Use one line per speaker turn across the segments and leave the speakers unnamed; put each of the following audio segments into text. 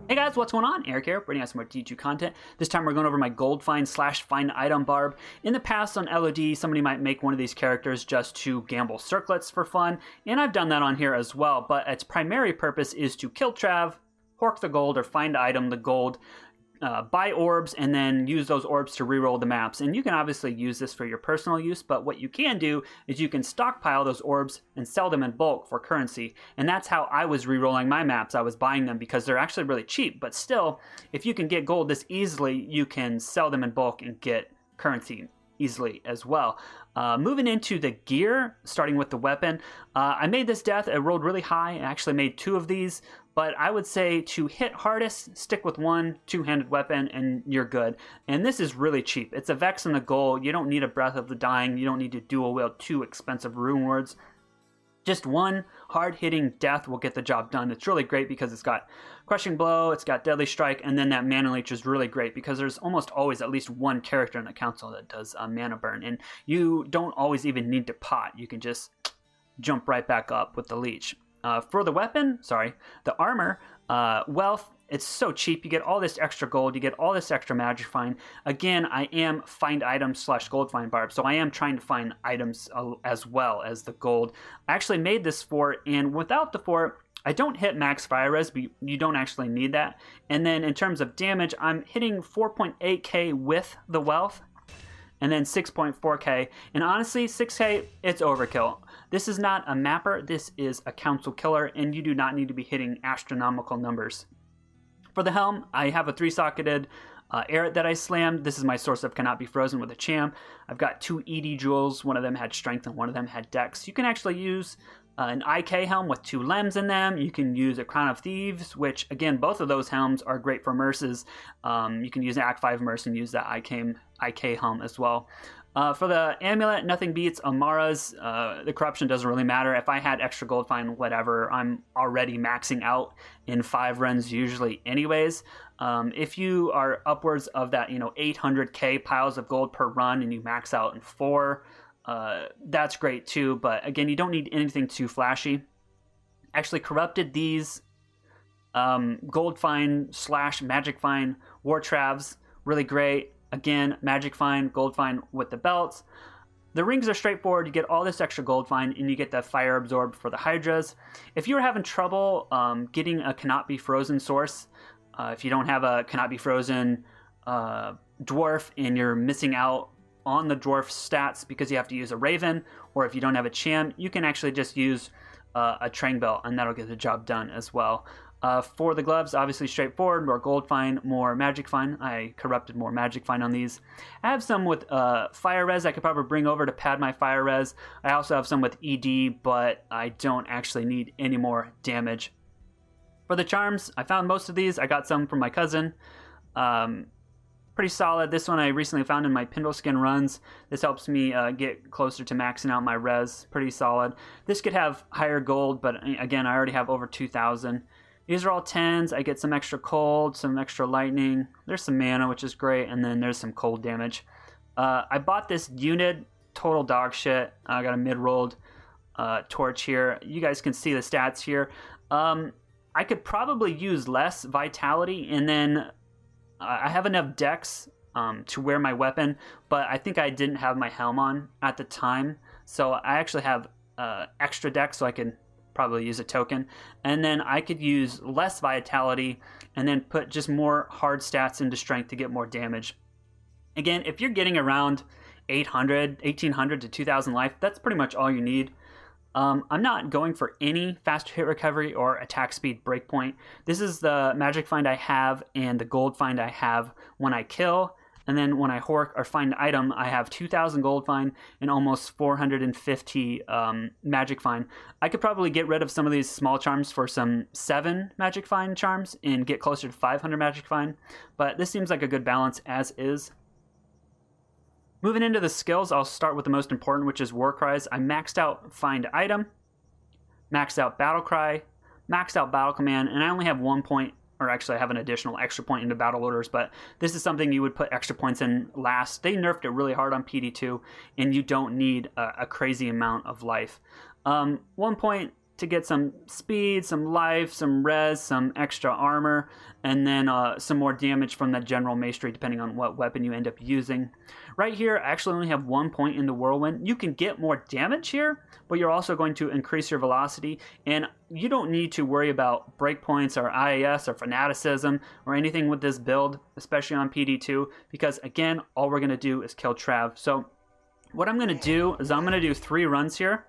Hey guys, what's going on? Eric here, bringing out some more D2 content. This time we're going over my gold find / find item Barb. In the past on LOD, somebody might make one of these characters just to gamble circlets for fun, and I've done that on here as well, but its primary purpose is to kill Trav, hork the gold, or find item the gold, buy orbs, and then use those orbs to reroll the maps. And you can obviously use this for your personal use, but what you can do is you can stockpile those orbs and sell them in bulk for currency. And that's how I was rerolling my maps. I was buying them because they're actually really cheap, but still, if you can get gold this easily, you can sell them in bulk and get currency easily as well. Moving into the gear, starting with the weapon, I made this death. It rolled really high. I actually made 2 of these, but I would say to hit hardest, stick with one two-handed weapon and you're good. And this is really cheap. It's a Vex and a gold. You don't need a Breath of the Dying. You don't need to dual wield 2 expensive rune words. Just one hard-hitting death will get the job done. It's really great because it's got Crushing Blow, it's got Deadly Strike, and then that Mana Leech is really great because there's almost always at least one character in the council that does Mana Burn, and you don't always even need to pot. You can just jump right back up with the Leech. For the weapon, the armor, wealth, it's so cheap. You get all this extra gold. You get all this extra magic find. Again, I am find items / gold find Barb, so I am trying to find items as well as the gold. I actually made this fort, and without the fort, I don't hit max fire res, but you don't actually need that. And then in terms of damage, I'm hitting 4.8k with the wealth, and then 6.4k. And honestly, 6k, it's overkill. This is not a mapper. This is a council killer, and you do not need to be hitting astronomical numbers. For the helm, I have a 3-socketed Arret that I slammed. This is my source of Cannot Be Frozen with a Cham. I've got 2 ED jewels. One of them had strength and one of them had dex. You can actually use an IK helm with 2 lems in them. You can use a Crown of Thieves, which again, both of those helms are great for Merces. You can use an Act 5 Merce and use that IK helm as well. For the amulet, nothing beats Amara's. The corruption doesn't really matter. If I had extra gold find, whatever, I'm already maxing out in 5 runs usually anyways. If you are upwards of that, 800k piles of gold per run and you max out in 4, that's great too. But again, you don't need anything too flashy. Actually corrupted these gold find / magic find war travs, really great. Again, magic find, gold find with the belts. The rings are straightforward. You get all this extra gold find and you get the fire absorb for the hydras. If you're having trouble getting a Cannot Be Frozen source, if you don't have a Cannot Be Frozen dwarf and you're missing out on the dwarf stats because you have to use a raven, or if you don't have a Cham, you can actually just use a Trang belt and that'll get the job done as well. For the gloves, obviously straightforward, more gold find, more magic find. I corrupted more magic find on these. I have some with fire res I could probably bring over to pad my fire res. I also have some with ED, but I don't actually need any more damage. For the charms, I found most of these. I got some from my cousin. Pretty solid. This one I recently found in my Pindle Skin runs. This helps me get closer to maxing out my res. Pretty solid. This could have higher gold, but again, I already have over 2,000. These are all 10s. I get some extra cold, some extra lightning. There's some mana, which is great, and then there's some cold damage. I bought this unit, total dog shit. I got a mid-rolled torch here. You guys can see the stats here. I could probably use less vitality, and then I have enough dex to wear my weapon, but I think I didn't have my helm on at the time, so I actually have extra dex, so I can probably use a token, and then I could use less vitality and then put just more hard stats into strength to get more damage. Again, if you're getting around 800, 1800 to 2000 life, that's pretty much all you need. I'm not going for any faster hit recovery or attack speed breakpoint. This is the magic find I have and the gold find I have when I kill. And then when I hork or find an item, I have 2,000 gold find and almost 450 magic find. I could probably get rid of some of these small charms for some 7 magic find charms and get closer to 500 magic find. But this seems like a good balance as is. Moving into the skills, I'll start with the most important, which is War Cries. I maxed out Find Item, maxed out Battle Cry, maxed out Battle Command, and I only have 1 point, or actually I have an additional extra point into Battle Orders, but this is something you would put extra points in last. They nerfed it really hard on PD2, and you don't need a crazy amount of life. 1 point to get some speed, some life, some res, some extra armor, and then some more damage from the general mastery depending on what weapon you end up using. Right here, I actually only have 1 point in the whirlwind. You can get more damage here, but you're also going to increase your velocity, and you don't need to worry about breakpoints or IAS or fanaticism or anything with this build, especially on PD2, because again, all we're going to do is kill Trav. So what I'm going to do is I'm going to do 3 runs here.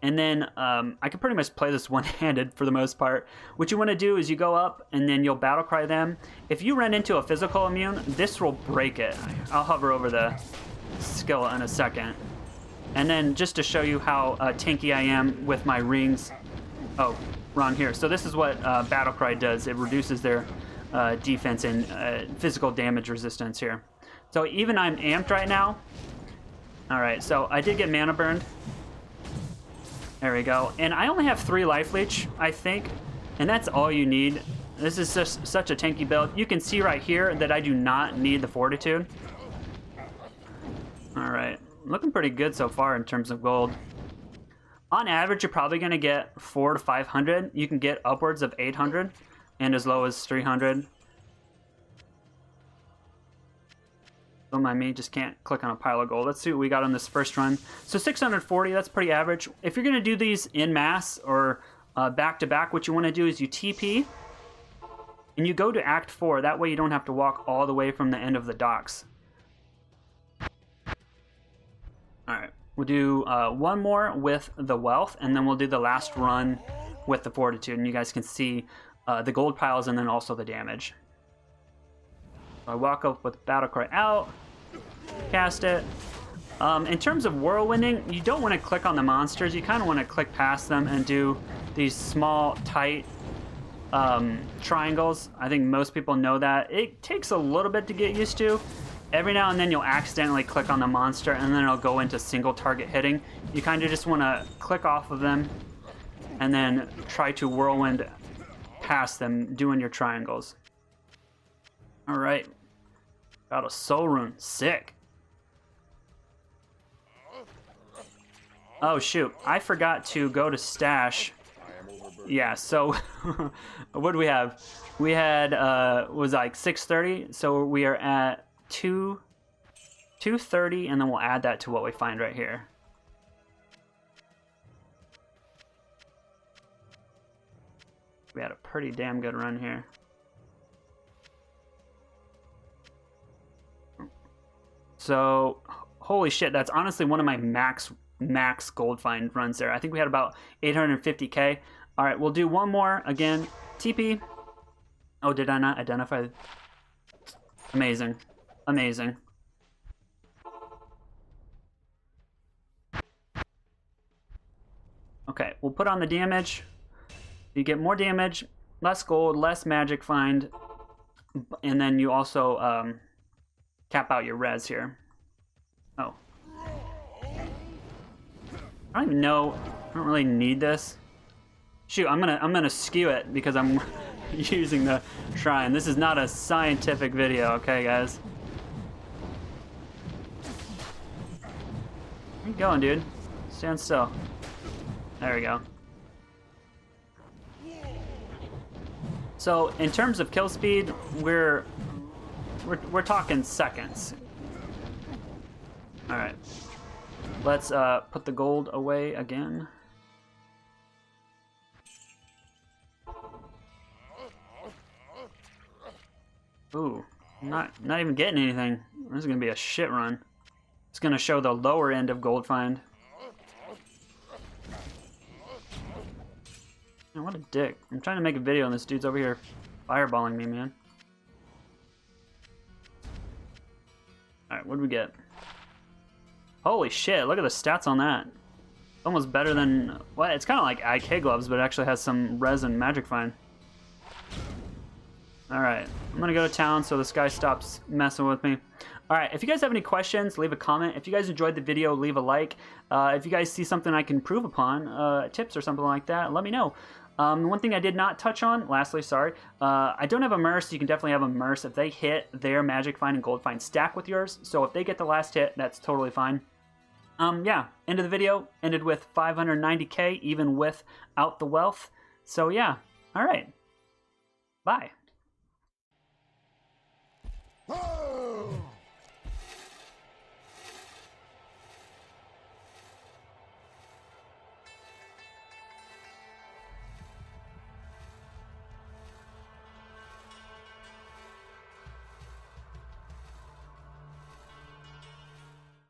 And then I can pretty much play this one-handed for the most part. What you want to do is you go up and then you'll battle cry them. If you run into a physical immune, this will break it. I'll hover over the skill in a second. And then just to show you how tanky I am with my rings. Oh, wrong here. So this is what battle cry does. It reduces their defense and physical damage resistance here. So even I'm amped right now. All right, so I did get mana burned. There we go. And I only have 3 life leech, I think. And that's all you need. This is just such a tanky build. You can see right here that I do not need the fortitude. Alright. Looking pretty good so far in terms of gold. On average, you're probably going to get 400 to 500. You can get upwards of 800 and as low as 300. Don't mind me, just can't click on a pile of gold. Let's see what we got on this first run. So 640, that's pretty average. If you're going to do these in mass or back to back, what you want to do is you TP and you go to Act 4. That way you don't have to walk all the way from the end of the docks. Alright, we'll do 1 more with the wealth, and then we'll do the last run with the fortitude. And you guys can see the gold piles and then also the damage. I walk up with battle cry out, cast it. In terms of whirlwinding, you don't want to click on the monsters. You kind of want to click past them and do these small, tight triangles. I think most people know that. It takes a little bit to get used to. Every now and then you'll accidentally click on the monster and then it'll go into single target hitting. You kind of just want to click off of them and then try to whirlwind past them doing your triangles. Alright, got a soul rune, sick. Oh shoot, I forgot to go to stash. Yeah, so what do we have? We had, was like 630, so we are at 230, and then we'll add that to what we find right here. We had a pretty damn good run here. So, holy shit, that's honestly one of my max gold find runs there. I think we had about 850k. All right, we'll do 1 more again. TP. Oh, did I not identify? Amazing. Amazing. Okay, we'll put on the damage. You get more damage, less gold, less magic find, and then you also cap out your res here. Oh. I don't even know. I don't really need this. Shoot, I'm gonna skew it because I'm using the shrine. This is not a scientific video, okay, guys? Where you going, dude? Stand still. There we go. So in terms of kill speed, we're talking seconds. All right, let's put the gold away again. Ooh, not even getting anything. This is gonna be a shit run. It's gonna show the lower end of gold find. Man, what a dick. I'm trying to make a video and this dude's over here fireballing me, man. Alright, what do we get? Holy shit, look at the stats on that. Almost better than... Well, it's kind of like IK gloves, but it actually has some res and magic find. Alright, I'm gonna go to town so this guy stops messing with me. Alright, if you guys have any questions, leave a comment. If you guys enjoyed the video, leave a like. If you guys see something I can improve upon, tips or something like that, let me know. One thing I did not touch on, lastly, sorry, I don't have a Merc. You can definitely have a Merc. If they hit, their magic find and gold find stack with yours. So if they get the last hit, that's totally fine. yeah, end of the video ended with 590K, even without the wealth. So yeah, all right, bye.